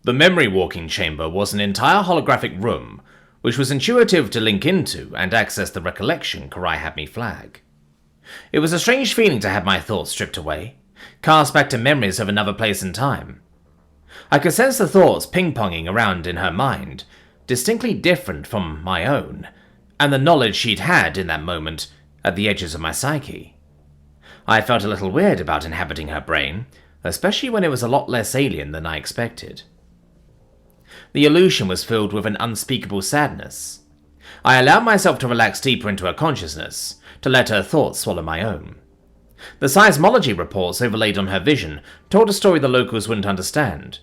The memory walking chamber was an entire holographic room, which was intuitive to link into and access the recollection Karai had me flag. It was a strange feeling to have my thoughts stripped away, cast back to memories of another place and time. I could sense the thoughts ping-ponging around in her mind, distinctly different from my own, and the knowledge she'd had in that moment at the edges of my psyche. I felt a little weird about inhabiting her brain, especially when it was a lot less alien than I expected. The illusion was filled with an unspeakable sadness. I allowed myself to relax deeper into her consciousness, to let her thoughts swallow my own. The seismology reports overlaid on her vision told a story the locals wouldn't understand.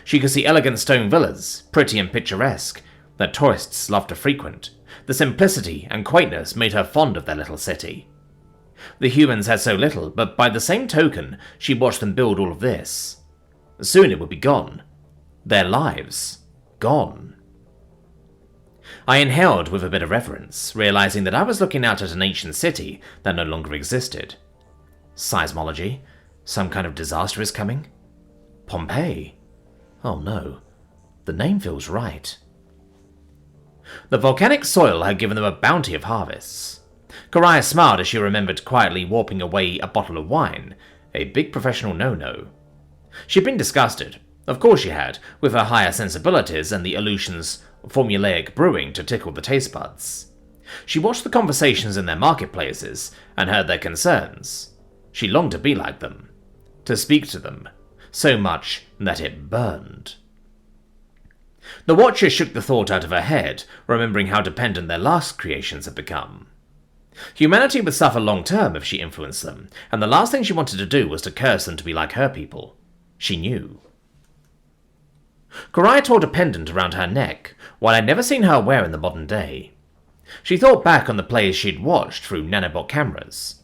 She could see elegant stone villas, pretty and picturesque, that tourists loved to frequent. The simplicity and quaintness made her fond of their little city. The humans had so little, but by the same token, she watched them build all of this. Soon it would be gone. Their lives gone. I inhaled with a bit of reverence, realizing that I was looking out at an ancient city that no longer existed. Seismology? Some kind of disaster is coming? Pompeii? Oh no, the name feels right. The volcanic soil had given them a bounty of harvests. Karai smiled as she remembered quietly warping away a bottle of wine, a big professional no-no. She'd been disgusted, of course she had, with her higher sensibilities and the illusion's formulaic brewing to tickle the taste buds. She watched the conversations in their marketplaces and heard their concerns. She longed to be like them, to speak to them, so much that it burned. The Watcher shook the thought out of her head, remembering how dependent their last creations had become. Humanity would suffer long-term if she influenced them, and the last thing she wanted to do was to curse them to be like her people. She knew. Karai tore a pendant around her neck, while I'd never seen her wear in the modern day. She thought back on the plays she'd watched through nanobot cameras.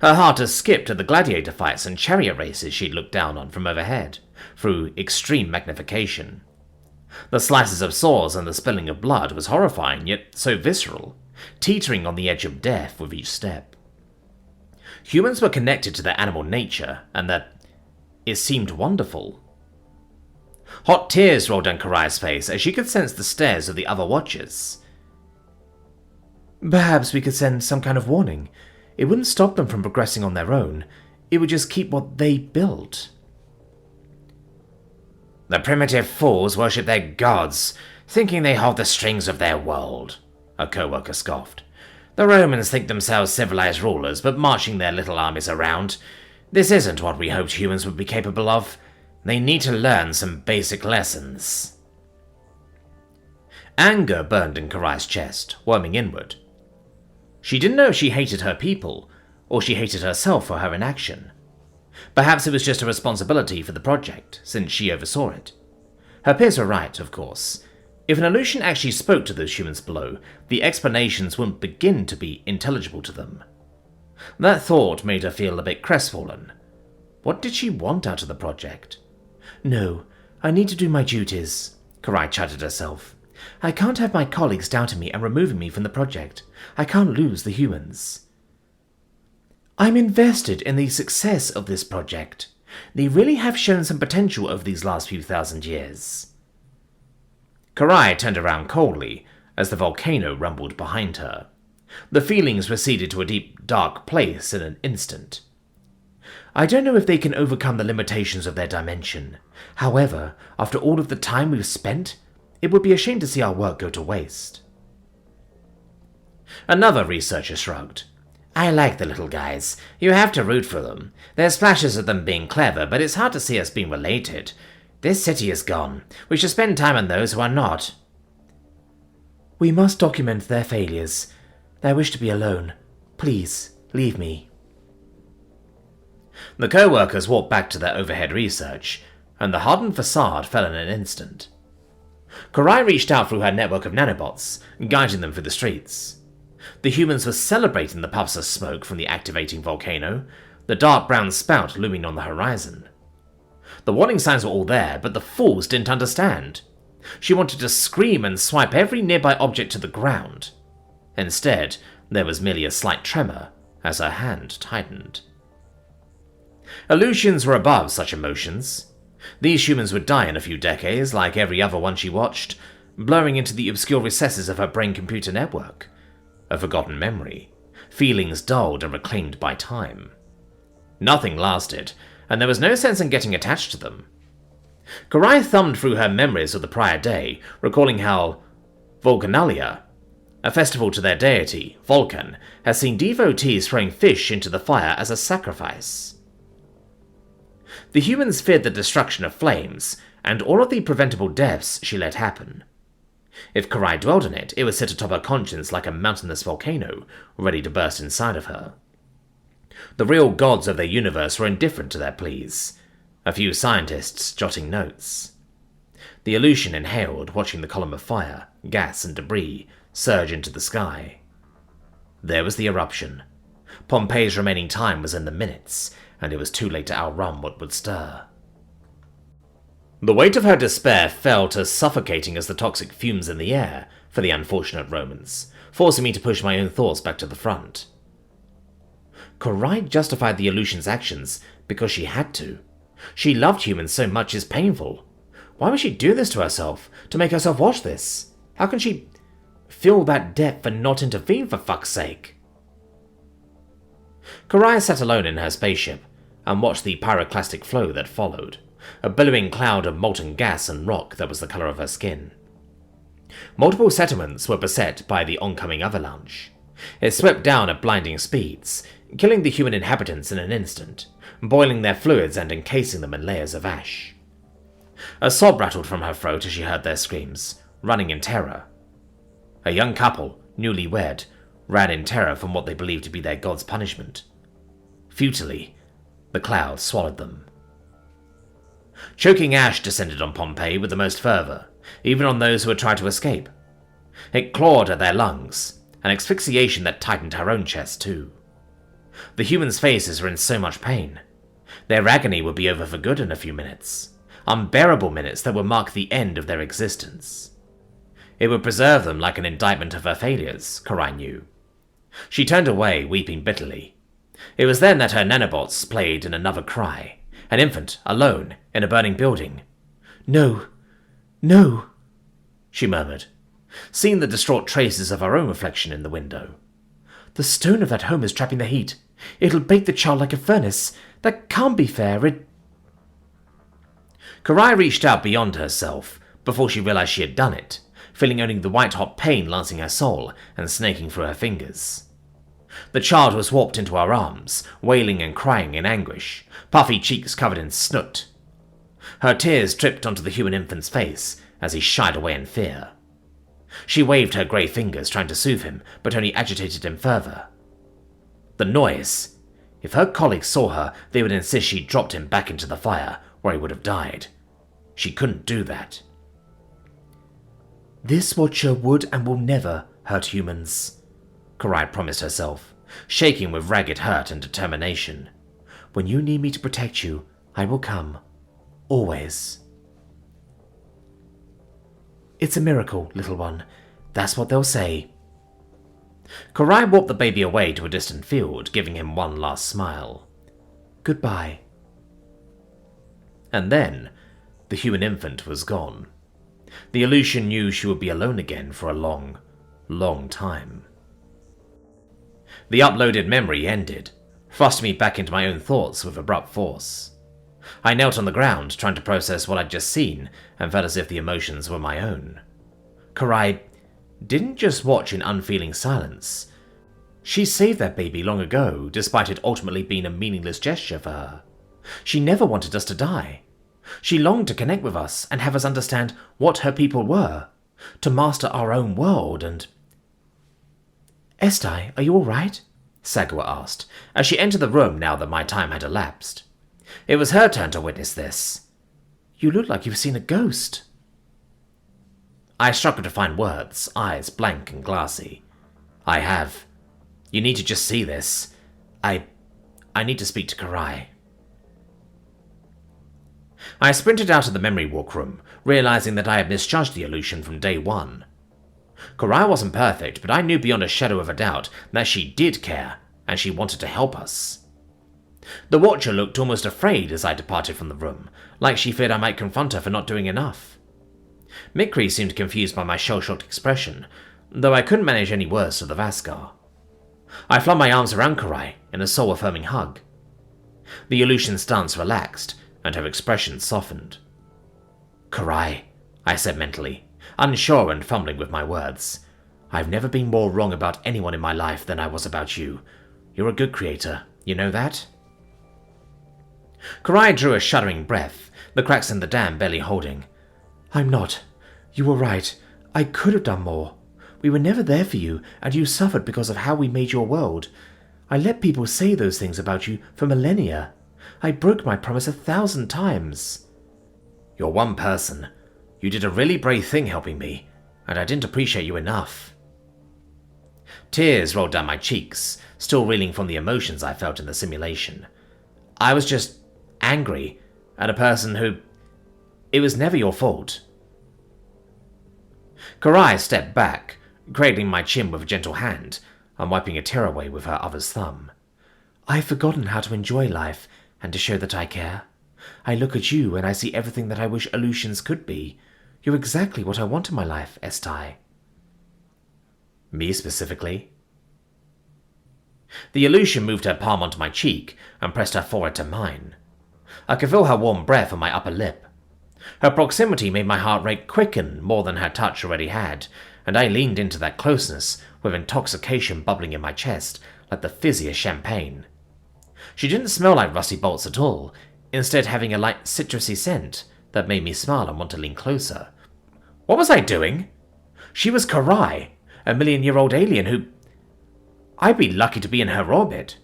Her heart had skipped at the gladiator fights and chariot races she'd looked down on from overhead, through extreme magnification. The slices of swords and the spilling of blood was horrifying, yet so visceral, teetering on the edge of death with each step. Humans were connected to their animal nature, and that it seemed wonderful. Hot tears rolled down Karai's face as she could sense the stares of the other watchers. Perhaps we could send some kind of warning. It wouldn't stop them from progressing on their own. It would just keep what they built. The primitive fools worship their gods, thinking they hold the strings of their world, a co-worker scoffed. The Romans think themselves civilized rulers, but marching their little armies around. This isn't what we hoped humans would be capable of. They need to learn some basic lessons. Anger burned in Karai's chest, worming inward. She didn't know if she hated her people, or she hated herself for her inaction. Perhaps it was just a responsibility for the project, since she oversaw it. Her peers were right, of course. If an illusion actually spoke to those humans below, the explanations wouldn't begin to be intelligible to them. That thought made her feel a bit crestfallen. What did she want out of the project? No, I need to do my duties, Karai chided herself. I can't have my colleagues doubting me and removing me from the project. I can't lose the humans. I'm invested in the success of this project. They really have shown some potential over these last few thousand years. Karai turned around coldly as the volcano rumbled behind her. The feelings receded to a deep, dark place in an instant. I don't know if they can overcome the limitations of their dimension. However, after all of the time we've spent, it would be a shame to see our work go to waste. Another researcher shrugged. I like the little guys. You have to root for them. There's flashes of them being clever, but it's hard to see us being related. This city is gone. We should spend time on those who are not. We must document their failures. I wish to be alone. Please, leave me. The co-workers walked back to their overhead research, and the hardened facade fell in an instant. Karai reached out through her network of nanobots, guiding them through the streets. The humans were celebrating the puffs of smoke from the activating volcano, the dark brown spout looming on the horizon. The warning signs were all there, but the fools didn't understand. She wanted to scream and swipe every nearby object to the ground. Instead, there was merely a slight tremor as her hand tightened. Illusions were above such emotions. These humans would die in a few decades, like every other one she watched, blurring into the obscure recesses of her brain-computer network. A forgotten memory, feelings dulled and reclaimed by time. Nothing lasted, and there was no sense in getting attached to them. Karai thumbed through her memories of the prior day, recalling how Volcanalia, a festival to their deity, Vulcan, has seen devotees throwing fish into the fire as a sacrifice. The humans feared the destruction of flames, and all of the preventable deaths she let happen. If Karai dwelled on it, it would sit atop her conscience like a mountainous volcano, ready to burst inside of her. The real gods of their universe were indifferent to their pleas, a few scientists jotting notes. The Aleutian inhaled, watching the column of fire, gas and debris surge into the sky. There was the eruption. Pompeii's remaining time was in the minutes, and it was too late to outrun what would stir. The weight of her despair felt as suffocating as the toxic fumes in the air for the unfortunate Romans, forcing me to push my own thoughts back to the front. Karai justified the Aleutian's actions because she had to. She loved humans so much it's painful. Why would she do this to herself, to make herself watch this? How can she feel that depth and not intervene, for fuck's sake? Karai sat alone in her spaceship and watched the pyroclastic flow that followed, a billowing cloud of molten gas and rock that was the color of her skin. Multiple settlements were beset by the oncoming avalanche. It swept down at blinding speeds, killing the human inhabitants in an instant, boiling their fluids and encasing them in layers of ash. A sob rattled from her throat as she heard their screams, running in terror. A young couple, newly wed, ran in terror from what they believed to be their god's punishment. Futilely, the cloud swallowed them. Choking ash descended on Pompeii with the most fervor, even on those who had tried to escape. It clawed at their lungs, an asphyxiation that tightened her own chest too. The humans' faces were in so much pain. Their agony would be over for good in a few minutes, unbearable minutes that would mark the end of their existence. It would preserve them like an indictment of her failures, Karai knew. She turned away, weeping bitterly. It was then that her nanobots played in another cry, an infant, alone, in a burning building. "No, no," she murmured, seeing the distraught traces of her own reflection in the window. "The stone of that home is trapping the heat. It'll bake the child like a furnace. That can't be fair. Karai reached out beyond herself before she realized she had done it, feeling only the white-hot pain lancing her soul and snaking through her fingers. The child was warped into her arms, wailing and crying in anguish, puffy cheeks covered in snoot. Her tears dripped onto the human infant's face as he shied away in fear. She waved her grey fingers, trying to soothe him, but only agitated him further. The noise. If her colleagues saw her, they would insist she dropped him back into the fire, where he would have died. She couldn't do that. "This Watcher would and will never hurt humans," Karai promised herself, shaking with ragged hurt and determination. "When you need me to protect you, I will come. Always." "It's a miracle, little one. That's what they'll say." Karai walked the baby away to a distant field, giving him one last smile. "Goodbye." And then, the human infant was gone. The Aleutian knew she would be alone again for a long, long time. The uploaded memory ended, thrusting me back into my own thoughts with abrupt force. I knelt on the ground, trying to process what I'd just seen, and felt as if the emotions were my own. Karai didn't just watch in unfeeling silence. She saved that baby long ago, despite it ultimately being a meaningless gesture for her. She never wanted us to die. She longed to connect with us and have us understand what her people were, to master our own world and... "Estai, are you all right?" Sagua asked, as she entered the room now that my time had elapsed. It was her turn to witness this. "You look like you've seen a ghost." I struggled to find words, eyes blank and glassy. "I have. You need to just see this. I need to speak to Karai." I sprinted out of the memory walk room, realizing that I had misjudged the illusion from day one. Karai wasn't perfect, but I knew beyond a shadow of a doubt that she did care, and she wanted to help us. The Watcher looked almost afraid as I departed from the room, like she feared I might confront her for not doing enough. Mikri seemed confused by my shell-shocked expression, though I couldn't manage any words to the Vaskar. I flung my arms around Karai in a soul-affirming hug. The Aleutian stance relaxed, and her expression softened. Karai, I said mentally, unsure and fumbling with my words. I've never been more wrong about anyone in my life than I was about you. You're a good creator, you know that? Karai drew a shuddering breath, the cracks in the dam barely holding. I'm not. You were right. I could have done more. We were never there for you, and you suffered because of how we made your world. I let people say those things about you for millennia. I broke my promise 1,000 times. You're one person. You did a really brave thing helping me, and I didn't appreciate you enough. Tears rolled down my cheeks, still reeling from the emotions I felt in the simulation. I was just angry at a person who... It was never your fault. Karai stepped back, cradling my chin with a gentle hand, and wiping a tear away with her other's thumb. I've forgotten how to enjoy life, and to show that I care. I look at you and I see everything that I wish Aleutians could be. You're exactly what I want in my life, Estai. Me specifically? The Aleutian moved her palm onto my cheek and pressed her forehead to mine. I could feel her warm breath on my upper lip. Her proximity made my heart rate quicken more than her touch already had, and I leaned into that closeness with intoxication bubbling in my chest like the fizziest champagne. She didn't smell like rusty bolts at all, instead having a light citrusy scent that made me smile and want to lean closer. What was I doing? She was Karai, a million-year-old alien who... I'd be lucky to be in her orbit.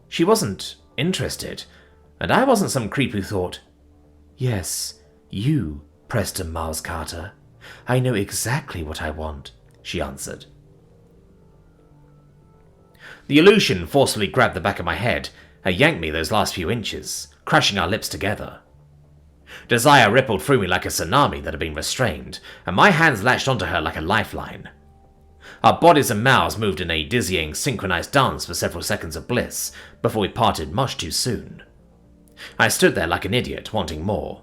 She wasn't interested, and I wasn't some creep who thought, yes, you, Preston Miles Carter. I know exactly what I want, she answered. The Aleutian forcefully grabbed the back of my head and yanked me those last few inches, crushing our lips together. Desire rippled through me like a tsunami that had been restrained, and my hands latched onto her like a lifeline. Our bodies and mouths moved in a dizzying, synchronized dance for several seconds of bliss before we parted much too soon. I stood there like an idiot, wanting more.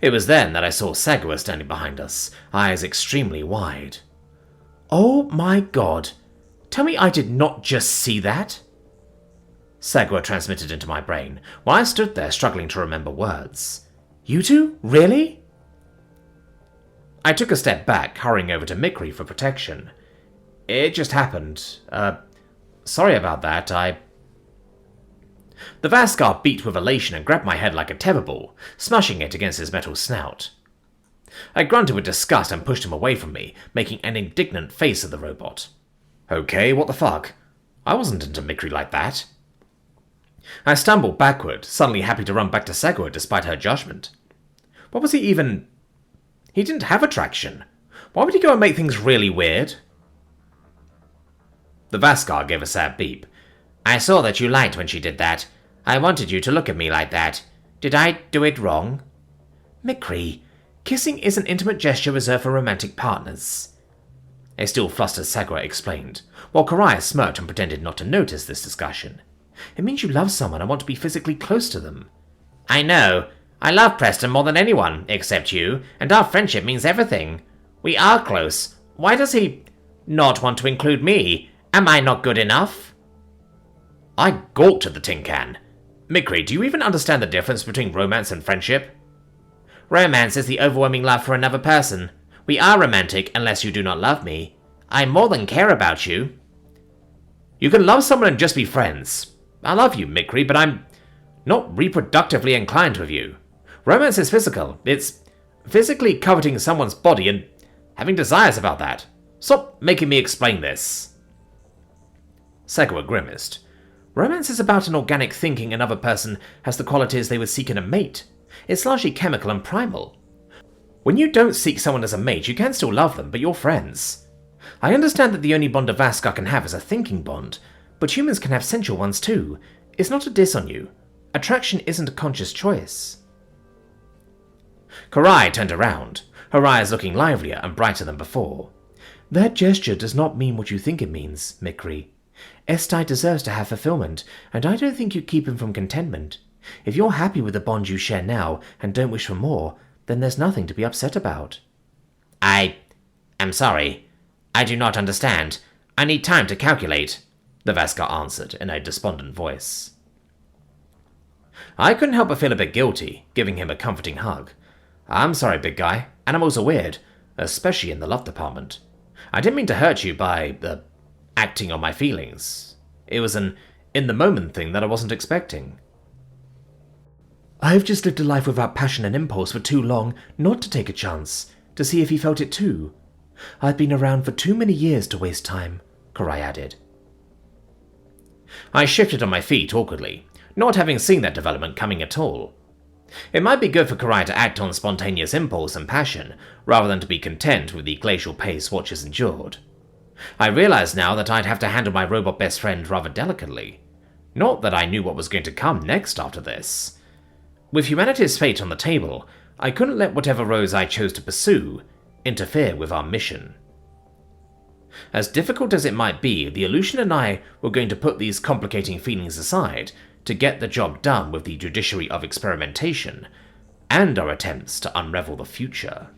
It was then that I saw Sagua standing behind us, eyes extremely wide. Oh my god! Tell me I did not just see that? Sagua transmitted into my brain, while I stood there struggling to remember words. You two? Really? I took a step back, hurrying over to Mikri for protection. It just happened. Sorry about that, The Vaskar beat with elation and grabbed my head like a tetherball, smashing it against his metal snout. I grunted with disgust and pushed him away from me, making an indignant face at the robot. Okay, what the fuck? I wasn't into Mikri like that. I stumbled backward, suddenly happy to run back to Sagua despite her judgment. What was he even... He didn't have attraction. Why would he go and make things really weird? The Vaskar gave a sad beep. I saw that you liked when she did that. I wanted you to look at me like that. Did I do it wrong? Mikri, kissing is an intimate gesture reserved for romantic partners. A still flustered Sagua explained, while Karai smirked and pretended not to notice this discussion. It means you love someone and want to be physically close to them. I know. I love Preston more than anyone, except you, and our friendship means everything. We are close. Why does he not want to include me? Am I not good enough? I gawked at the tin can. Mikri, do you even understand the difference between romance and friendship? Romance is the overwhelming love for another person. We are romantic unless you do not love me. I more than care about you. You can love someone and just be friends. I love you, Mikri, but I'm not reproductively inclined with you. Romance is physical. It's physically coveting someone's body and having desires about that. Stop making me explain this. Sagua grimaced. Romance is about an organic thinking another person has the qualities they would seek in a mate. It's largely chemical and primal. When you don't seek someone as a mate, you can still love them, but you're friends. I understand that the only bond a Vaskar can have is a thinking bond, but humans can have sensual ones too. It's not a diss on you. Attraction isn't a conscious choice. Karai turned around, her eyes looking livelier and brighter than before. That gesture does not mean what you think it means, Mikri. Estai deserves to have fulfillment, and I don't think you keep him from contentment. If you're happy with the bond you share now and don't wish for more, then there's nothing to be upset about. I am sorry. I do not understand. I need time to calculate, the Vaskar answered in a despondent voice. I couldn't help but feel a bit guilty, giving him a comforting hug. I'm sorry, big guy. Animals are weird, especially in the love department. I didn't mean to hurt you by, acting on my feelings. It was an in-the-moment thing that I wasn't expecting. I've just lived a life without passion and impulse for too long not to take a chance, to see if he felt it too. I've been around for too many years to waste time, Karai added. I shifted on my feet awkwardly, not having seen that development coming at all. It might be good for Karai to act on spontaneous impulse and passion, rather than to be content with the glacial pace Watchers endured. I realized now that I'd have to handle my robot best friend rather delicately. Not that I knew what was going to come next after this. With humanity's fate on the table, I couldn't let whatever roads I chose to pursue interfere with our mission. As difficult as it might be, the Aleutian and I were going to put these complicating feelings aside to get the job done with the judiciary of experimentation and our attempts to unravel the future.